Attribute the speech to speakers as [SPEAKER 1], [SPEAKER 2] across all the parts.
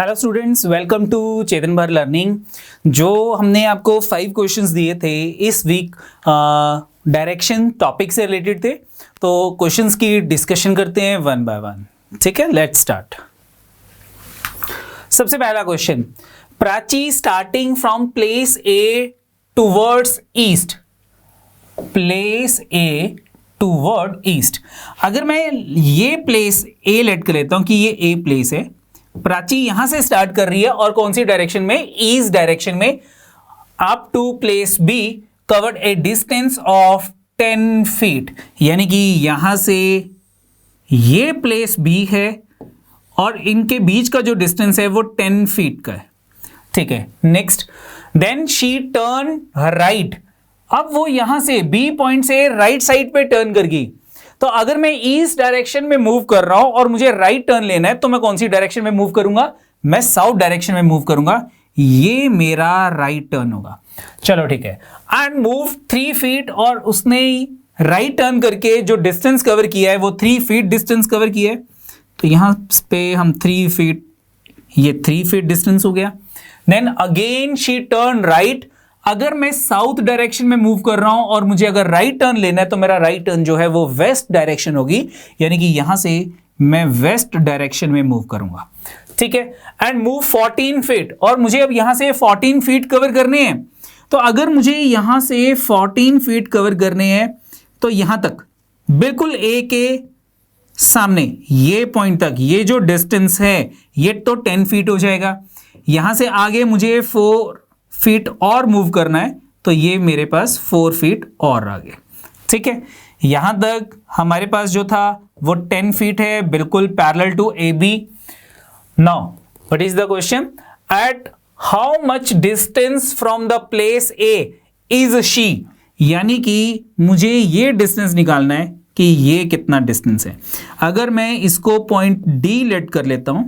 [SPEAKER 1] Hello students, welcome to चेतन भर learning. जो हमने आपको 5 क्वेश्चंस दिए थे इस वीक डायरेक्शन टॉपिक से रिलेटेड थे, तो क्वेश्चंस की डिस्कशन करते हैं वन बाय वन। ठीक है, लेट्स स्टार्ट। सबसे पहला question, Prachi starting from place a towards east. Place a toward east. अगर मैं ये प्लेस ए लेट कर लेता हूं कि ये ए प्लेस है, प्राची यहां से स्टार्ट कर रही है और कौन सी डायरेक्शन में? ईस्ट डायरेक्शन में। Up to place B covered a distance of 10 feet, यानी कि यहां से ये प्लेस बी है और इनके बीच का जो डिस्टेंस है वो 10 फीट का है। ठीक है, next, then she turn right. अब वो यहां से बी पॉइंट से राइट साइड पे टर्न कर गई। तो अगर मैं ईस्ट डायरेक्शन में मूव कर रहा हूं और मुझे राइट टर्न लेना है तो मैं कौन सी डायरेक्शन में मूव करूंगा? मैं साउथ डायरेक्शन में मूव करूंगा। ये मेरा राइट टर्न होगा। चलो ठीक है, एंड मूव 3 फीट, और उसने राइट टर्न करके जो डिस्टेंस कवर किया है वो 3 फीट डिस्टेंस कवर किया है। तो यहां पे हम 3 फीट, ये 3 फीट डिस्टेंस हो गया। Then again she turn right. अगर मैं साउथ डायरेक्शन में मूव कर रहा हूं और मुझे अगर राइट टर्न लेना है तो मेरा राइट टर्न जो है वो वेस्ट डायरेक्शन होगी, यानी कि यहां से मैं वेस्ट डायरेक्शन में मूव करूंगा। ठीक है, एंड मूव 14 फीट, और मुझे अब यहां से 14 फीट कवर करने हैं। तो अगर मुझे यहां से 14 फीट कवर करने हैं तो यहां तक बिल्कुल ए के सामने ये पॉइंट तक ये जो डिस्टेंस है ये तो 10 फीट हो जाएगा। यहां से आगे मुझे 4 फीट और मूव करना है, तो ये मेरे पास 4 फीट और आ गया। ठीक है, यहां तक हमारे पास जो था वो 10 फीट है, बिल्कुल parallel to A B. Now what is the question? At how much distance from the place A is she, यानी कि मुझे ये डिस्टेंस निकालना है कि ये कितना डिस्टेंस है। अगर मैं इसको पॉइंट डी लेट कर लेता हूं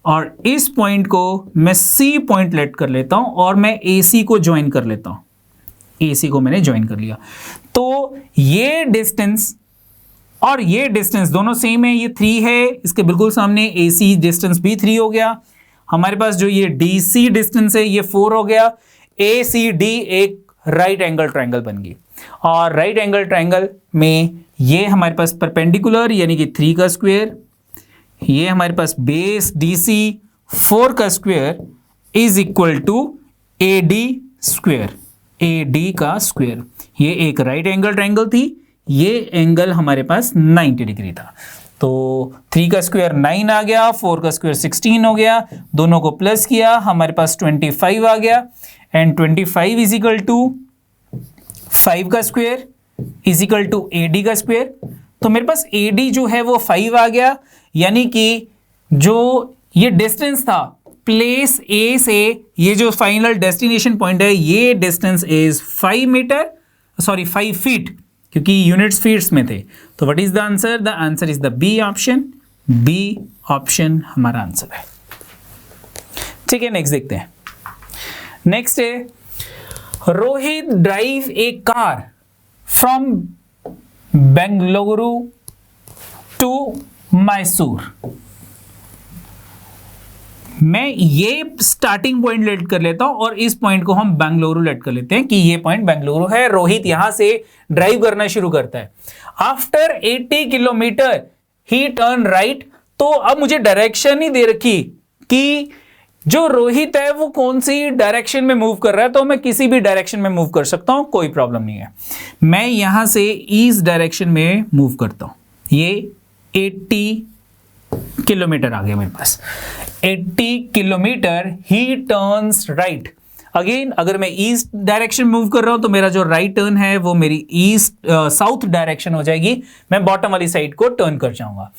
[SPEAKER 1] और इस पॉइंट को मैं सी पॉइंट लेट कर लेता हूं और मैं ए सी को ज्वाइन कर लेता हूं। ए सी को मैंने ज्वाइन कर लिया, तो ये डिस्टेंस और ये डिस्टेंस दोनों सेम है। ये 3 है, इसके बिल्कुल सामने ए सी डिस्टेंस भी 3 हो गया। हमारे पास जो ये डी सी डिस्टेंस है ये 4 हो गया। ए सी डी एक राइट एंगल ट्रायंगल बन गई, और राइट एंगल ट्रायंगल में ये हमारे पास परपेंडिकुलर यानी कि 3 का स्क्वायर, ये हमारे पास बेस डी सी 4 का square is equal to A D square, A D का स्क्वायर। ये एक राइट एंगल ट्रायंगल थी, ये एंगल हमारे पास 90 डिग्री था। तो 3 का स्क्वायर 9 आ गया, 4 का स्क्वायर 16 हो गया, दोनों को प्लस किया, हमारे पास 25 आ गया। एंड 25 इज इक्वल टू 5 का square is equal to A D का स्क्वायर। तो मेरे पास ए डी जो है वो 5 आ गया, यानी कि जो ये डिस्टेंस था प्लेस ए से ये जो फाइनल डेस्टिनेशन पॉइंट है ये डिस्टेंस इज 5 फीट, क्योंकि यूनिट्स फीट्स में थे। तो what is the answer? The answer is the B option. B option हमारा आंसर है। ठीक है, नेक्स्ट देखते हैं। नेक्स्ट है, Rohit drive a car from Bengaluru to Mysore. मैं ये स्टार्टिंग पॉइंट लेट कर लेता हूं और इस पॉइंट को हम बेंगलुरु लेट कर लेते हैं कि ये पॉइंट बेंगलुरु है। रोहित यहां से ड्राइव करना शुरू करता है। आफ्टर 80 किलोमीटर ही टर्न राइट। तो अब मुझे डायरेक्शन ही दे रखी कि जो रोहित है वो कौन सी डायरेक्शन में मूव कर रहा है, तो मैं किसी भी डायरेक्शन में मूव कर सकता हूं, कोई प्रॉब्लम नहीं है। मैं यहां से ईस्ट डायरेक्शन में मूव करता हूं। ये 80 किलोमीटर आ गया मेरे पास। 80 किलोमीटर ही टर्न्स राइट। अगेन अगर मैं ईस्ट डायरेक्शन मूव कर रहा हूं तो मेरा जो राइट टर्न है वो मेरी साउथ डायरेक्शन हो जाएगी। मैं बॉटम वाली साइड को टर्न कर जाऊंगा।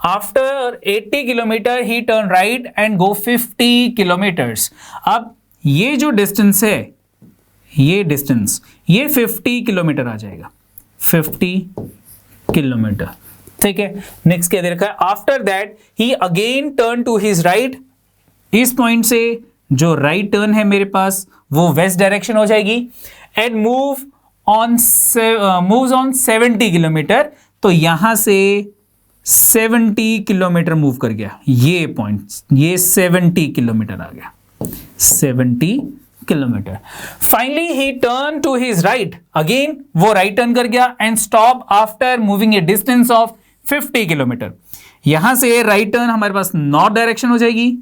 [SPEAKER 1] After 80 kilometre he turn right and go 50 kilometres. अब ये जो डिस्टेंस है ये डिस्टेंस ये 50 किलोमीटर आ जाएगा। 50 किलोमीटर। ठीक है, नेक्स्ट क्या दे रखा है? After that he again turn to his right. इस पॉइंट से जो राइट टर्न है मेरे पास वो वेस्ट डायरेक्शन हो जाएगी। And moves on 70 kilometre. तो यहां से 70 किलोमीटर मूव कर गया, ये पॉइंट, ये 70 किलोमीटर आ गया, 70 kilometre. Finally he turn to his right, again वो राइट टर्न कर गया and stop after moving a distance of 50 kilometre. यहां से राइट टर्न हमारे पास नॉर्थ डायरेक्शन हो जाएगी,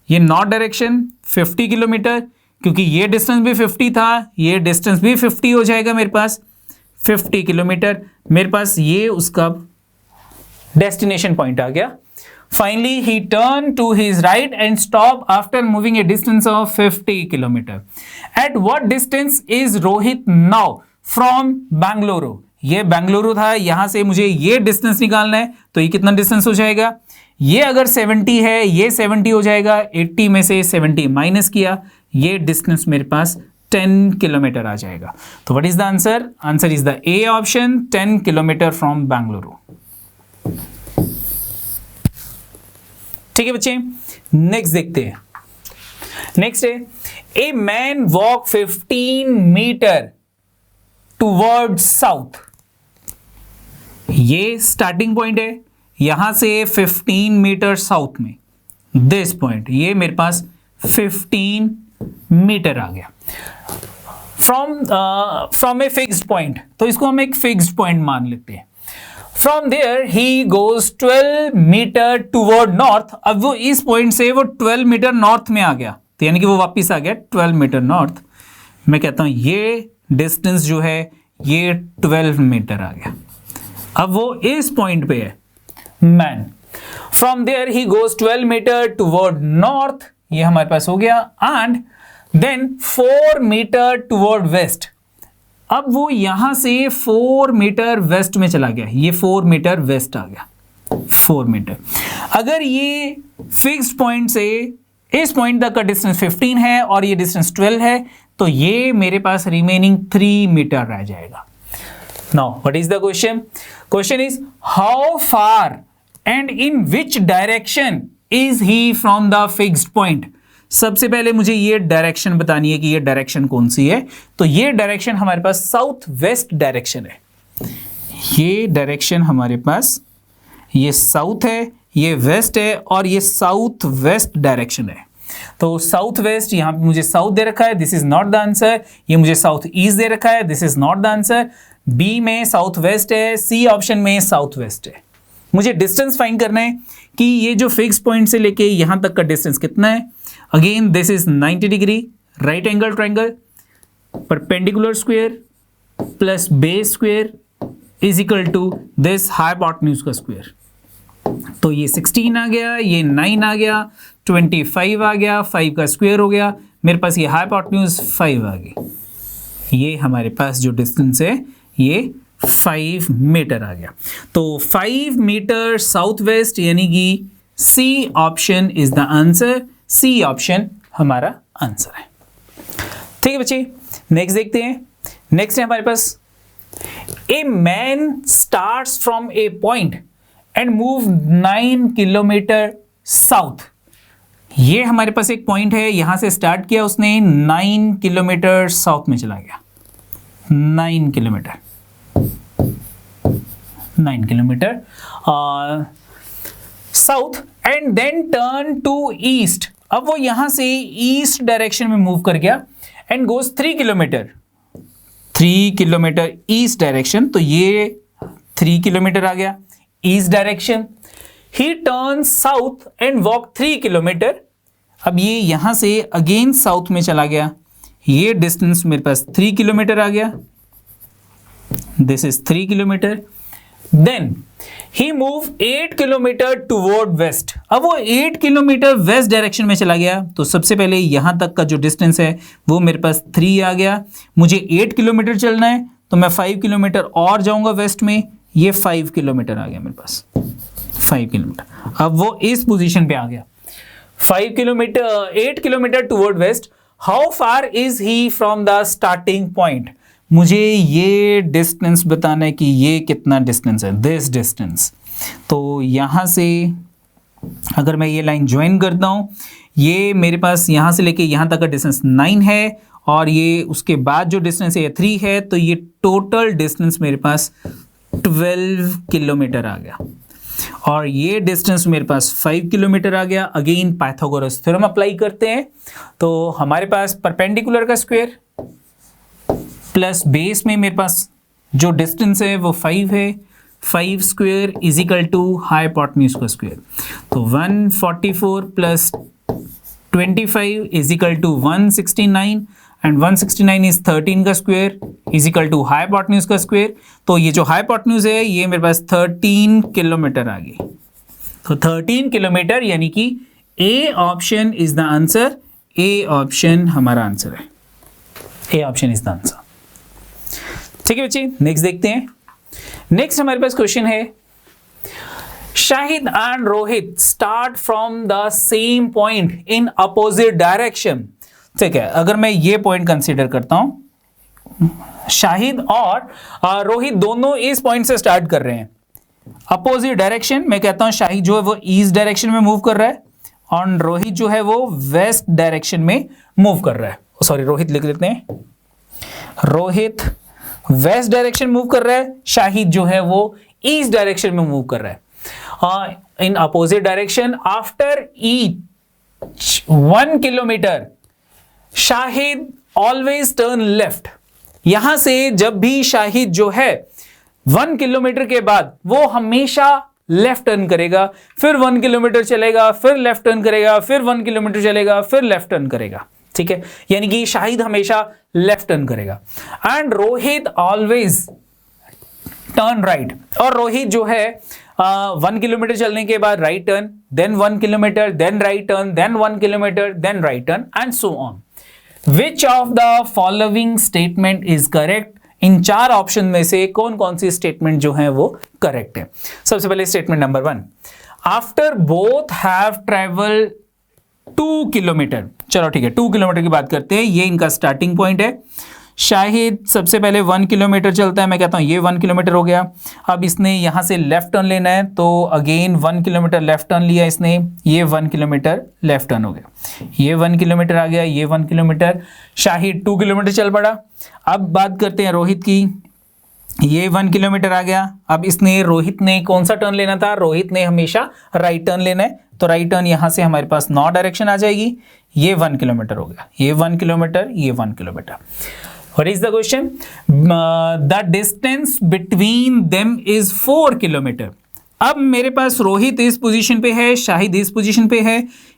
[SPEAKER 1] ये नॉर्थ डायरेक्शन 50 किलोमीटर, क्योंकि ये डिस्टेंस भी 50 था, ये डिस्टेंस भी 50 हो जाएगा मेरे पास, 50 किलोमीटर मेरे पास ये उसका डेस्टिनेशन पॉइंट आ गया। Finally he turn to his right and stop after moving a distance of 50 kilometre. At what distance is Rohit now from Bengaluru? ये बेंगलुरु था, यहां से मुझे ये डिस्टेंस निकालना है, तो ये कितना डिस्टेंस हो जाएगा? ये अगर 70 है, ये 70 हो जाएगा, 80 में से 70 माइनस किया, ये डिस्टेंस मेरे पास 10 किलोमीटर आ जाएगा। तो what is the answer? Answer is the A option, 10 kilometre from Bengaluru. ठीक है बच्चे, नेक्स्ट देखते हैं। नेक्स्ट है a man walk 15 metre toward south. ये स्टार्टिंग पॉइंट है, यहां से 15 मीटर साउथ में, दिस पॉइंट, ये मेरे पास 15 मीटर आ गया फ्रॉम ए फिक्स्ड पॉइंट, तो इसको हम एक फिक्स्ड पॉइंट मान लेते हैं। From there he goes 12 metre toward north. अब वो इस पॉइंट से वो 12 मीटर नॉर्थ में आ गया, तो यानी कि वो वापस आ गया 12 मीटर नॉर्थ। मैं कहता हूं ये डिस्टेंस जो है ये 12 मीटर आ गया। अब वो इस पॉइंट पे है man. From there he goes 12 metre toward north, ये हमारे पास हो गया, and then 4 metre toward west. अब वो यहां से 4 मीटर वेस्ट में चला गया, ये 4 मीटर वेस्ट आ गया, 4 मीटर। अगर ये फिक्स्ड पॉइंट से इस पॉइंट तक का डिस्टेंस 15 है और ये डिस्टेंस 12 है, तो ये मेरे पास रिमेनिंग 3 मीटर रह जाएगा। Now what is the question? Question is how far and in which direction is he from the fixed point. सबसे पहले मुझे ये डायरेक्शन बतानी है कि ये डायरेक्शन कौन सी है। तो ये डायरेक्शन हमारे पास साउथ वेस्ट डायरेक्शन है, ये डायरेक्शन हमारे पास, ये साउथ है, ये वेस्ट है, और ये साउथ वेस्ट डायरेक्शन है। तो साउथ वेस्ट, यहां पे मुझे साउथ दे रखा है, this is not the answer. ये मुझे साउथ ईस्ट दे रखा है, this is not the answer. B में साउथ वेस्ट है, सी ऑप्शन में साउथ वेस्ट है। मुझे डिस्टेंस फाइंड करना है कि ये जो फिक्स पॉइंट से लेके यहां तक का डिस्टेंस कितना है। Again this is 90 degree, right angle triangle, perpendicular square plus base square is equal to this hypotenuse का स्क्वायर। तो ये 16 आ गया, ये 9 आ गया, 25 आ गया, 5 का स्क्वायर हो गया, मेरे पास ये हाइपोटेन्यूज 5 आ गई। ये हमारे पास जो डिस्टेंस है ये 5 मीटर आ गया। तो 5 मीटर साउथ वेस्ट, यानी कि C option is the answer. C option हमारा आंसर है। ठीक है बच्चे, नेक्स्ट देखते हैं। नेक्स्ट है हमारे पास a man starts from a point and move 9 kilometre south. ये हमारे पास एक पॉइंट है, यहां से स्टार्ट किया उसने, 9 किलोमीटर साउथ में चला गया, 9 kilometre, 9 kilometre south, and then turn to east. अब वो यहां से ईस्ट डायरेक्शन में मूव कर गया एंड गोज 3 किलोमीटर, 3 किलोमीटर ईस्ट डायरेक्शन। तो ये 3 किलोमीटर आ गया east direction. He turn south and walk 3 kilometre. अब ये यहां से अगेन साउथ में चला गया, ये डिस्टेंस मेरे पास 3 किलोमीटर आ गया, this is 3 kilometre. Then he move 8 kilometre toward west. अब वो 8 किलोमीटर वेस्ट डायरेक्शन में चला गया, तो सबसे पहले यहां तक का जो डिस्टेंस है वो मेरे पास 3 आ गया। मुझे 8 किलोमीटर चलना है, तो मैं 5 किलोमीटर और जाऊंगा वेस्ट में, ये 5 किलोमीटर आ गया मेरे पास, 5 किलोमीटर। अब वो इस पोजीशन पे आ गया, 5 kilometre, 8 kilometre toward west. How far is he from the starting point? मुझे ये डिस्टेंस बताना है कि ये कितना डिस्टेंस है, दिस डिस्टेंस। तो यहां से अगर मैं ये लाइन ज्वाइन करता हूं, ये मेरे पास यहां से लेके यहां तक का डिस्टेंस 9 है, और ये उसके बाद जो डिस्टेंस है ये 3 है, तो ये टोटल डिस्टेंस मेरे पास 12 किलोमीटर आ गया। और ये डिस्टेंस मेरे पास 5 किलोमीटर आ गया। अगेन पाइथागोरस थ्योरम अप्लाई करते हैं, तो हमारे पास परपेंडिकुलर का स्क्वायर प्लस बेस में मेरे पास जो डिस्टेंस है वो 5 है, 5 square is equal to hypotenuse का स्क्वायर, तो 144 plus 25 is equal to 169 and 169 is 13 का square is equal to hypotenuse का स्क्वायर। तो ये जो हाइपोटेन्यूज है ये मेरे पास 13 किलोमीटर आ गई, तो 13 किलोमीटर, यानी कि A option is the answer. A option हमारा आंसर है, A option is the answer. ठीक है बच्चे, नेक्स्ट देखते हैं। नेक्स्ट हमारे पास क्वेश्चन है, Shahid and Rohit start from the same point in opposite direction. ठीक है, अगर मैं ये पॉइंट कंसीडर करता हूं, शाहिद और रोहित दोनों इस पॉइंट से स्टार्ट कर रहे हैं अपोजिट डायरेक्शन। मैं कहता हूं शाहिद जो है वो ईस्ट डायरेक्शन में मूव कर रहा है और रोहित जो है वो वेस्ट डायरेक्शन में मूव कर रहा है। सॉरी, रोहित लिख देते हैं, रोहित वेस्ट डायरेक्शन मूव कर रहा है, शाहिद जो है वो ईस्ट डायरेक्शन में मूव कर रहा है। In opposite direction after each 1 kilometre Shahid always turn left. यहां से जब भी शाहिद जो है 1 किलोमीटर के बाद वो हमेशा लेफ्ट टर्न करेगा, फिर 1 किलोमीटर चलेगा, फिर लेफ्ट टर्न करेगा, फिर 1 किलोमीटर चलेगा, फिर लेफ्ट टर्न करेगा। ठीक है, यानी कि शाहिद हमेशा लेफ्ट टर्न करेगा। And Rohit always turn right, और रोहित जो है 1 किलोमीटर चलने के बाद right turn, then 1 kilometre, then right turn, then 1 kilometre, then right turn and so on. Which of the following statement is correct? इन 4 ऑप्शन में से कौन कौन सी स्टेटमेंट जो है वो करेक्ट है? सबसे पहले statement number 1, after both have travelled 2 kilometre. चलो ठीक है, 2 किलोमीटर की बात करते हैं, ये इनका स्टार्टिंग पॉइंट है। शाहिद सबसे पहले 1 किलोमीटर चलता है, मैं कहता हूं ये 1 किलोमीटर हो गया। अब इसने यहां से लेफ्ट टर्न लेना है, तो अगेन 1 किलोमीटर लेफ्ट टर्न लिया इसने, ये 1 किलोमीटर लेफ्ट टर्न हो गया, ये 1 किलोमीटर आ गया, ये 1 किलोमीटर। शाहिद 2 किलोमीटर चल पड़ा। अब बात करते हैं रोहित की, ये 1 किलोमीटर आ गया। अब इसने, रोहित ने कौन सा टर्न लेना था? रोहित ने हमेशा राइट टर्न लेना है, तो राइट टर्न यहां से हमारे पास नॉर्थ डायरेक्शन आ जाएगी। ये 1 किलोमीटर हो गया, ये 1 किलोमीटर, ये 1 kilometre. What is the question? The distance between them is 4 kilometre. अब मेरे पास रोहित इस पोजीशन पे है, शाहिद इस पोजीशन पे है।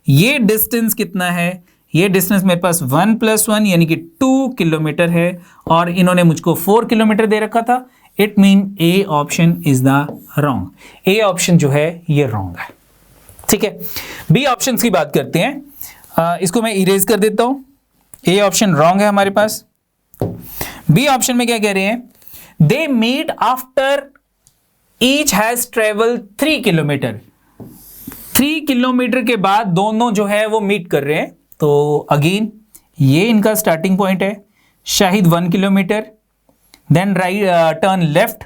[SPEAKER 1] ये डिस्टेंस कितना है? ये डिस्टेंस मेरे पास 1 + 1 यानी कि 2 किलोमीटर है, और इन्होंने मुझको 4 किलोमीटर दे रखा था। It mean A option is the wrong. A option जो है ये रॉन्ग है। ठीक है, बी ऑप्शन की बात करते हैं। इसको मैं इरेज कर देता हूं। ए ऑप्शन रॉन्ग है हमारे पास। बी ऑप्शन में क्या कह रहे हैं? They meet after each has travel 3 किलोमीटर। 3 किलोमीटर के बाद दोनों जो है वो मीट कर रहे हैं, तो अगेन ये इनका स्टार्टिंग पॉइंट है। Shahid 1 kilometre, then right turn left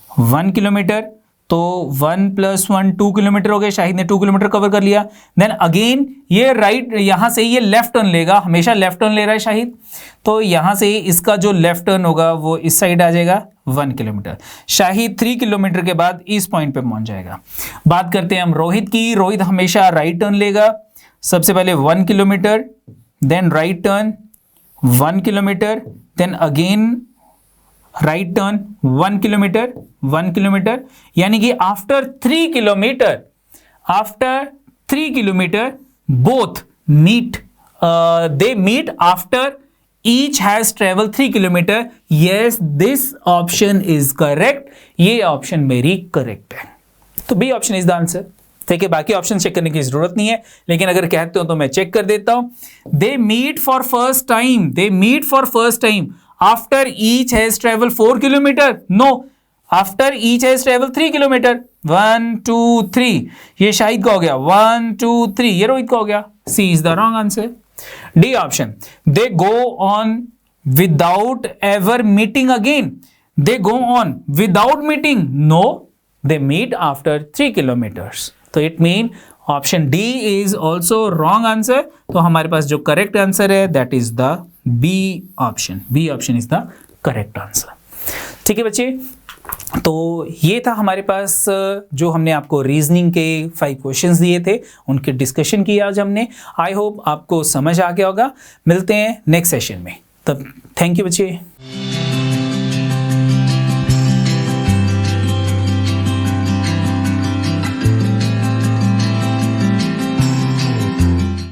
[SPEAKER 1] 1 kilometre, तो 1 + 1 2 किलोमीटर हो गए। शाहिद ने 2 किलोमीटर कवर कर लिया। देन अगेन ये राइट, यहां से ये लेफ्ट टर्न लेगा, हमेशा लेफ्ट टर्न ले रहा है शाहिद, तो यहां से इसका जो लेफ्ट टर्न होगा वो इस साइड आ जाएगा 1 किलोमीटर। शाहिद 3 किलोमीटर के बाद इस पॉइंट पे पहुंच जाएगा। बात करते हैं हम रोहित की। रोहित हमेशा राइट टर्न लेगा, सबसे पहले 1 kilometre, then right turn 1 kilometre, then again right turn 1 kilometre, 1 kilometre, यानी कि after 3 kilometre both meet, they meet after each has travel 3 kilometre. Yes, this option is correct. ये ऑप्शन मेरी करेक्ट है, तो B option is the answer. ठीक है, बाकी option check करने की जरूरत नहीं है, लेकिन अगर कहते हो तो मैं चेक कर देता हूं। They meet for first time, they meet for first time after each has travel 4 kilometre. No, after each has travel 3 kilometre. 1 2 3, ये शाहिद का हो गया। 1 2 3, ये रोहित का हो गया। C is the wrong answer. D option, they go on without ever meeting again. They go on without meeting. No, they meet after 3 kilometres. तो it mean option D is also wrong answer. तो हमारे पास जो correct answer है that is the B option. B option is the correct answer. ठीक है बच्चे, तो ये था हमारे पास जो हमने आपको रीजनिंग के 5 क्वेश्चंस दिए थे, उनके डिस्कशन किया आज हमने। आई होप आपको समझ आ गया होगा। मिलते हैं नेक्स्ट सेशन में, तब थैंक यू बच्चे।